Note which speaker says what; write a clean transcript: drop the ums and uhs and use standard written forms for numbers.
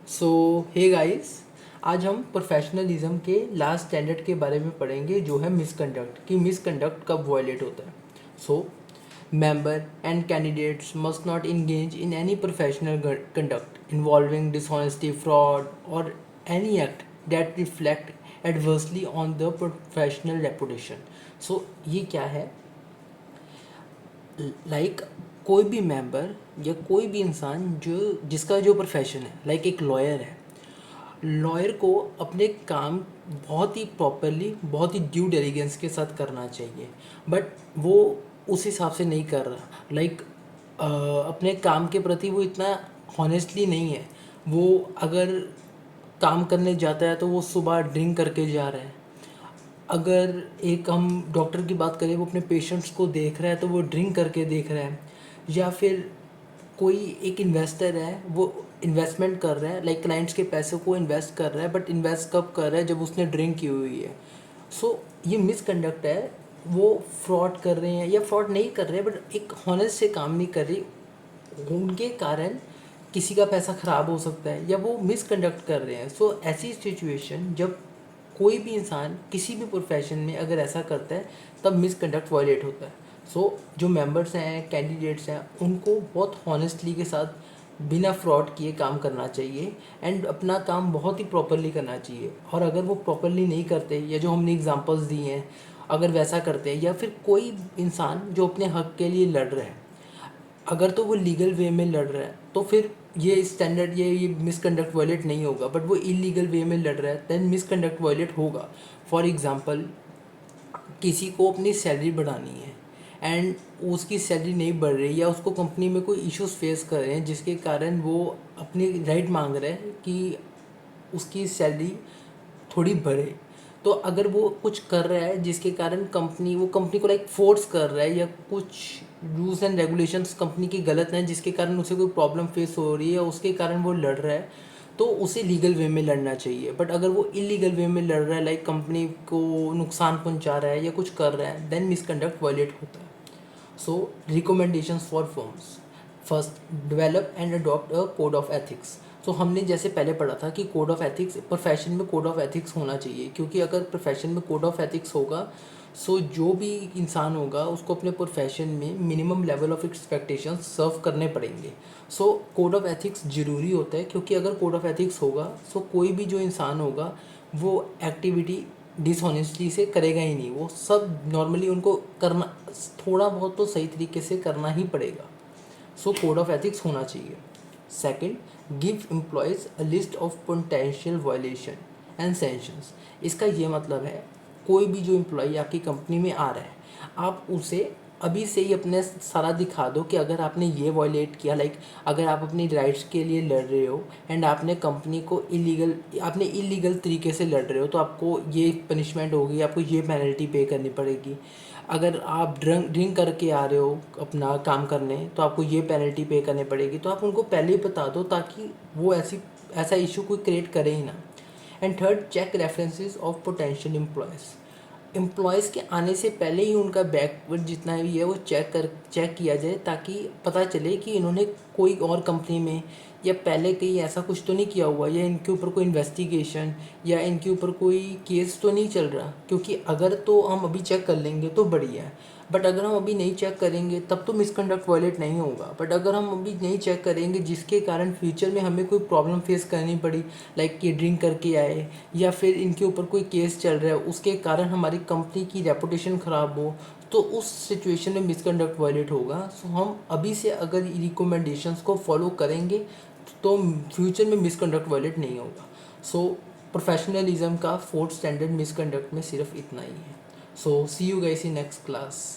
Speaker 1: सो hey guys, आज हम professionalism के लास्ट स्टैंडर्ड के बारे में पढ़ेंगे जो है मिसकंडक्ट कि मिसकंडक्ट कब वायलेट होता है। So member and candidates must not engage in any professional conduct involving dishonesty fraud और any act that reflect adversely on the professional reputation. So ये क्या है, लाइक कोई भी मेंबर या कोई भी इंसान जो जिसका जो प्रोफेशन है, लाइक एक लॉयर है, लॉयर को अपने काम बहुत ही प्रॉपरली, बहुत ही ड्यू डिलिजेंस के साथ करना चाहिए, बट वो उस हिसाब से नहीं कर रहा। लाइक अपने काम के प्रति वो इतना हॉनेस्टली नहीं है। वो अगर काम करने जाता है तो वो सुबह ड्रिंक करके जा रहा है। अगर एक हम डॉक्टर की बात करें, वो अपने पेशेंट्स को देख रहा है तो वो ड्रिंक करके देख रहा है। या फिर कोई एक इन्वेस्टर है, वो इन्वेस्टमेंट कर रहा है, लाइक क्लाइंट्स के पैसों को इन्वेस्ट कर रहा है, बट इन्वेस्ट कब कर रहा है, जब उसने ड्रिंक की हुई है। सो ये मिसकंडक्ट है। वो फ्रॉड कर रहे हैं या फ्रॉड नहीं कर रहे हैं, बट एक हॉनेस्ट से काम नहीं कर रही, उनके कारण किसी का पैसा ख़राब हो सकता है या वो मिसकंडक्ट कर रहे हैं। सो ऐसी सिचुएशन जब कोई भी इंसान किसी भी प्रोफेशन में अगर ऐसा करता है, तब मिसकंडक्ट वायलेट होता है। सो जो मेंबर्स हैं, कैंडिडेट्स हैं, उनको बहुत हॉनेस्टली के साथ बिना फ्रॉड किए काम करना चाहिए एंड अपना काम बहुत ही प्रॉपरली करना चाहिए। और अगर वो प्रॉपरली नहीं करते या जो हमने एग्जांपल्स दिए हैं, अगर वैसा करते हैं, या फिर कोई इंसान जो अपने हक के लिए लड़ रहा है, अगर तो वो लीगल वे में लड़ रहा है तो फिर ये स्टैंडर्ड, ये मिसकंडक्ट वायलेट नहीं होगा। बट वो इलीगल वे में लड़ रहा है, देन मिसकंडक्ट वायलेट होगा। फॉर एग्जांपल, किसी को अपनी सैलरी बढ़ानी है एंड उसकी सैलरी नहीं बढ़ रही, या उसको कंपनी में कोई इश्यूज फेस कर रहे हैं जिसके कारण वो अपनी राइट मांग रहा है कि उसकी सैलरी थोड़ी बढ़े। तो अगर वो कुछ कर रहा है जिसके कारण कंपनी को लाइक फोर्स कर रहा है, या कुछ रूल्स एंड रेगुलेशंस कंपनी की गलत हैं जिसके कारण उसे कोई प्रॉब्लम फेस हो रही है, उसके कारण वो लड़ रहा है, तो उसे लीगल वे में लड़ना चाहिए। बट अगर वो इलीगल वे में लड़ रहा है, लाइक कंपनी को नुकसान पहुंचा रहा है या कुछ कर रहा है, देन मिसकंडक्ट वायलेट होता है। So recommendations for firms: first, develop and adopt a code of ethics. तो हमने जैसे पहले पढ़ा था कि कोड ऑफ एथिक्स, प्रोफेशन में कोड ऑफ एथिक्स होना चाहिए, क्योंकि अगर प्रोफेशन में कोड ऑफ एथिक्स होगा, सो जो भी इंसान होगा उसको अपने प्रोफेशन में मिनिमम लेवल ऑफ एक्सपेक्टेशंस सर्व करने पड़ेंगे। सो कोड ऑफ एथिक्स ज़रूरी होता है, क्योंकि अगर कोड ऑफ एथिक्स होगा, सो कोई भी जो इंसान होगा वो एक्टिविटी डिसऑनेस्टली से करेगा ही नहीं। वो सब नॉर्मली उनको करना, थोड़ा बहुत तो सही तरीके से करना ही पड़ेगा। सो कोड ऑफ एथिक्स होना चाहिए। Second, give employees a list of potential violation and sanctions. इसका ये मतलब है, कोई भी जो एम्प्लॉय आपकी कंपनी में आ रहा है, आप उसे अभी से ही अपने सारा दिखा दो कि अगर आपने ये वायलेट किया, लाइक अगर आप अपनी राइट्स के लिए लड़ रहे हो एंड आपने कंपनी को इलीगल तरीके से लड़ रहे हो, तो आपको ये पनिशमेंट होगी, आपको ये पेनल्टी पे करनी पड़ेगी। अगर आप ड्रिंक करके आ रहे हो अपना काम करने, तो आपको ये पेनल्टी पे करनी पड़ेगी। तो आप उनको पहले ही बता दो, ताकि वो ऐसा इशू कोई क्रिएट करे ही ना। And third, check references of potential employees के आने से पहले ही उनका बैकवर्ड जितना भी है वो चेक किया जाए, ताकि पता चले कि इन्होंने कोई और कंपनी में या पहले कहीं ऐसा कुछ तो नहीं किया हुआ, या इनके ऊपर कोई इन्वेस्टिगेशन या इनके ऊपर कोई केस तो नहीं चल रहा। क्योंकि अगर तो हम अभी चेक कर लेंगे तो बढ़िया है, बट अगर हम अभी नहीं चेक करेंगे तब तो मिसकंडक्ट वायलेट नहीं होगा। बट अगर हम अभी नहीं चेक करेंगे जिसके कारण फ्यूचर में हमें कोई प्रॉब्लम फेस करनी पड़ी, लाइक ये ड्रिंक करके आए या फिर इनके ऊपर कोई केस चल रहा है, उसके कारण हमारी कंपनी की रेपुटेशन ख़राब हो, तो उस सिचुएशन में मिसकंडक्ट वायलेट होगा। सो हम अभी से अगर रिकमेंडेशंस को फॉलो करेंगे तो फ्यूचर में मिसकंडक्ट वायलेट नहीं होगा। सो प्रोफेशनलिज्म का फोर्थ स्टैंडर्ड मिसकंडक्ट में सिर्फ इतना ही है। So see you guys in next class.